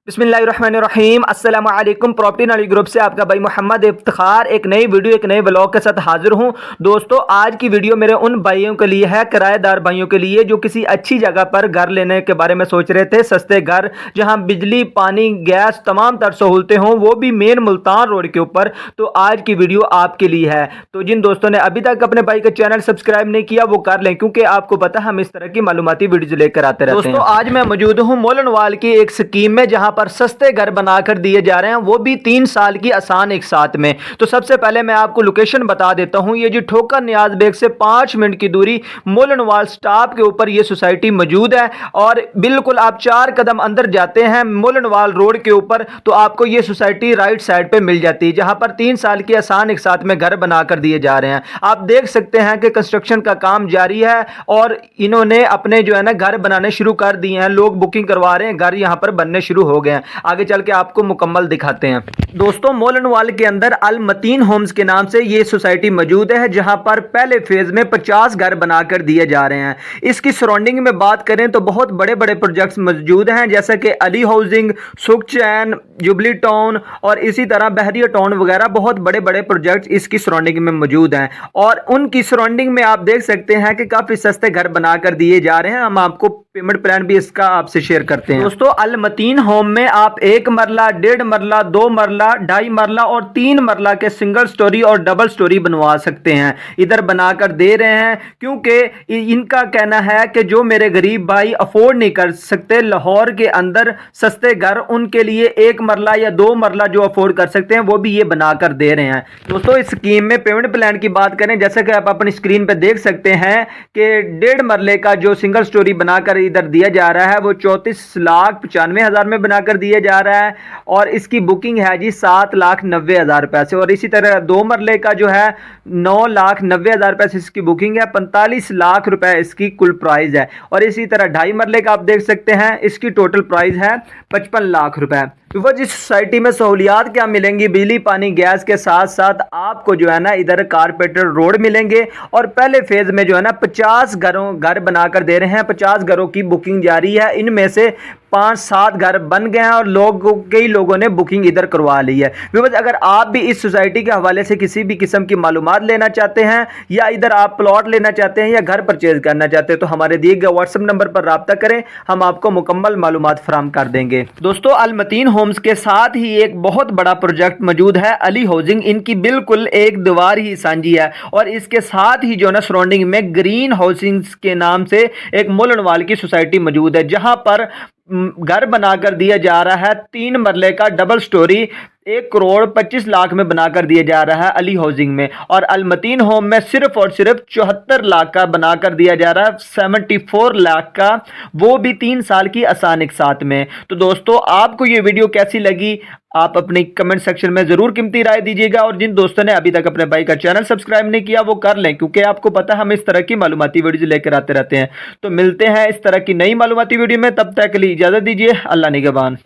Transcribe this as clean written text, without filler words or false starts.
बिस्मिल्लाहिर्रहमानिर्रहीम अस्सलाम वालेकुम। प्रॉपर्टी नॉलेज ग्रुप से आपका भाई मोहम्मद इफ्तिखार एक नई वीडियो एक नए व्लॉग के साथ हाजिर हूं। दोस्तों, आज की वीडियो मेरे उन भाइयों के लिए है, किराएदार भाइयों के लिए, जो किसी अच्छी जगह पर घर लेने के बारे में सोच रहे थे। सस्ते घर जहां बिजली, पानी, गैस, तमाम तर सहूलतें हों, वो भी मेन मुल्तान रोड के ऊपर। तो आज की वीडियो आपके लिए है। तो जिन दोस्तों ने अभी तक अपने भाई का चैनल सब्सक्राइब नहीं किया वो कर लें, क्योंकि आपको पता है हम इस तरह की मालूमाती वीडियो लेकर आते रहते हैं। दोस्तों, आज मैं मौजूद हूँ मोलनवाल की एक स्कीम में, जहां पर सस्ते घर बनाकर दिए जा रहे हैं, वो भी 3 साल की आसान एक साथ में। तो सबसे पहले मैं आपको लोकेशन बता देता हूं। ये जी ठोकर नियाज बेग से 5 मिनट की दूरी मोलनवाल स्टॉप के ऊपर ये सोसाइटी मौजूद है। और बिल्कुल आप 4 कदम अंदर जाते हैं मोलनवाल रोड के ऊपर तो आपको ये सोसाइटी राइट साइड पे मिल जाती है, जहां पर 3 साल की आसान एक साथ में घर बनाकर दिए जा रहे हैं। आप देख सकते हैं कि कंस्ट्रक्शन का काम जारी है और इन्होंने अपने जो है ना घर बनाने शुरू कर दिए हैं। लोग बुकिंग करवा रहे हैं, घर यहां पर बनने शुरू हो गए हैं। आगे चल के आपको मुकम्मल दिखाते हैं। दोस्तों, मोलनवाल के अंदर अल मतीन होम्स के नाम से ये सोसाइटी मौजूद है, जहां पर पहले फेज में 50 घर बनाकर दिए जा रहे हैं। इसकी सराउंडिंग में बात करें तो बहुत बड़े बड़े प्रोजेक्ट्स मौजूद हैं, जैसे कि अली हाउसिंग, सुख चैन, जुबली टाउन और इसी तरह बहरिया टाउन वगैरह बहुत बड़े बड़े प्रोजेक्ट्स इसकी सराउंडिंग में मौजूद हैं। और उनकी सराउंडिंग में आप देख सकते हैं कि काफी सस्ते घर बनाकर दिए जा रहे हैं। हम आपको पेमेंट प्लान भी इसका आपसे शेयर करते हैं। दोस्तों, अल मतीन होम में आप 1 मरला, 1.5 मरला, 2 मरला, 2.5 मरला और 3 मरला के सिंगल स्टोरी और डबल स्टोरी बनवा सकते हैं। इधर बनाकर दे रहे हैं क्योंकि इनका कहना है कि जो मेरे गरीब भाई अफोर्ड नहीं कर सकते लाहौर के अंदर सस्ते घर, उनके लिए 1 मरला या 2 मरला जो अफोर्ड कर सकते हैं वो भी ये बनाकर दे रहे हैं। दोस्तों, इस स्कीम में पेमेंट प्लान की बात करें, जैसा कि आप अपनी स्क्रीन पर देख सकते हैं कि 1.5 मरले का जो सिंगल स्टोरी बनाकर इधर दिया जा रहा है वो 34,95,000 में बनाकर दिया जा रहा है। और इसकी बुकिंग है जी 7,90,000 रुपए से। और इसी तरह 2 मरले का जो है 9,90,000 रुपए से इसकी बुकिंग है। 45 लाख रुपए इसकी कुल प्राइस है। और इसी तरह 2.5 मरले का आप देख सकते हैं, इसकी टोटल प्राइस है 55 लाख रुपए। तो जिस सोसाइटी में सहूलियात क्या मिलेंगी, बिजली, पानी, गैस के साथ साथ आपको जो है ना इधर कारपेटर रोड मिलेंगे। और पहले फेज में जो है ना 50 घर बनाकर दे रहे हैं। 50 घरों की बुकिंग जारी है। इनमें से 5-7 घर बन गए हैं और कई लोगों ने बुकिंग इधर करवा ली है। अगर आप भी इस सोसाइटी के हवाले से किसी भी किस्म की मालूमात लेना चाहते हैं, या इधर आप प्लॉट लेना चाहते हैं या घर परचेज करना चाहते हैं, तो हमारे दिए गए व्हाट्सएप नंबर पर राब्ता करें, हम आपको मुकम्मल मालूमात फराहम कर देंगे। दोस्तों, अल मतीन होम्स के साथ ही एक बहुत बड़ा प्रोजेक्ट मौजूद है, अली हाउसिंग। इनकी बिल्कुल एक दीवार ही साझी है। और इसके साथ ही जो ना सराउंडिंग में ग्रीन हाउसिंग के नाम से एक मोलनवाल की सोसाइटी मौजूद है, जहां पर घर बनाकर दिया जा रहा है 3 मरले का डबल स्टोरी 1,25,00,000 में बनाकर दिया जा रहा है अली हाउसिंग में। और अल मतीन होम में सिर्फ और सिर्फ 74 लाख का बनाकर दिया जा रहा है, 74 लाख का, वो भी 3 साल की आसान एक साथ में। तो दोस्तों, आपको ये वीडियो कैसी लगी आप अपनी कमेंट सेक्शन में जरूर कीमती राय दीजिएगा। और जिन दोस्तों ने अभी तक अपने भाई का चैनल सब्सक्राइब नहीं किया वो कर लें, क्योंकि आपको पता है हम इस तरह की मालूमाती वीडियो लेकर आते रहते हैं। तो मिलते हैं इस तरह की नई मालूमाती वीडियो में, तब तक के लिए इजाजत दीजिए। अल्लाह निगहबान।